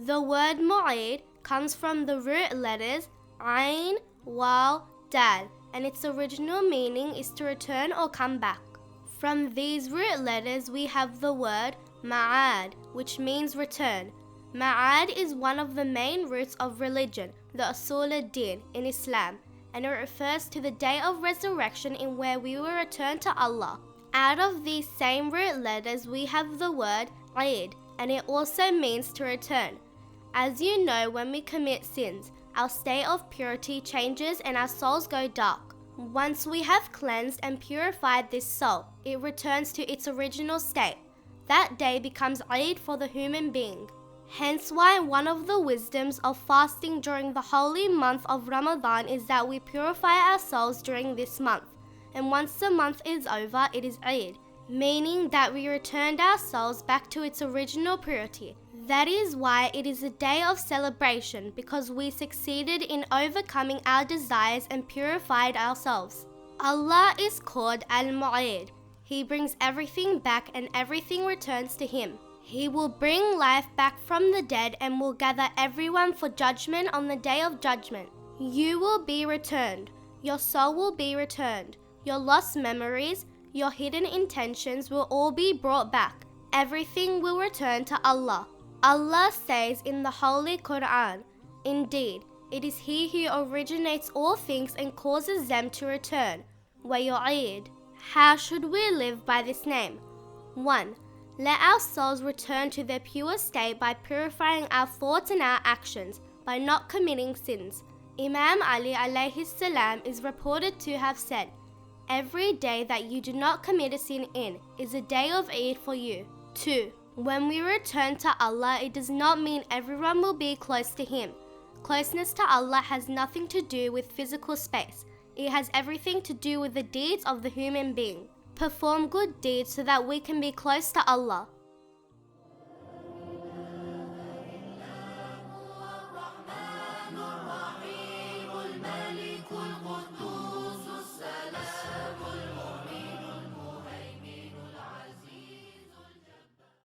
The word mu'id comes from the root letters Ain, Waw, Dal, and its original meaning is to return or come back. From these root letters we have the word ma'ad, which means return. Ma'ad is one of the main roots of religion, the Usul ad-Din in Islam, and it refers to the day of resurrection in where we will return to Allah. Out of these same root letters we have the word Eid, and it also means to return. As you know, when we commit sins, our state of purity changes and our souls go dark. Once we have cleansed and purified this soul, it returns to its original state. That day becomes Eid for the human being. Hence why one of the wisdoms of fasting during the holy month of Ramadan is that we purify our souls during this month. And once the month is over, it is Eid, meaning that we returned our souls back to its original purity. That is why it is a day of celebration, because we succeeded in overcoming our desires and purified ourselves. Allah is called Al-Mu'id. He brings everything back and everything returns to Him. He will bring life back from the dead and will gather everyone for judgment on the day of judgment. You will be returned. Your soul will be returned. Your lost memories, your hidden intentions will all be brought back. Everything will return to Allah. Allah says in the Holy Quran, "Indeed, it is He who originates all things and causes them to return." وَيُعِيد. How should we live by this name? 1. Let our souls return to their pure state by purifying our thoughts and our actions, by not committing sins. Imam Ali alayhi salam is reported to have said, "Every day that you do not commit a sin in is a day of Eid for you." 2. When we return to Allah, it does not mean everyone will be close to Him. Closeness to Allah has nothing to do with physical space. It has everything to do with the deeds of the human being. Perform good deeds so that we can be close to Allah.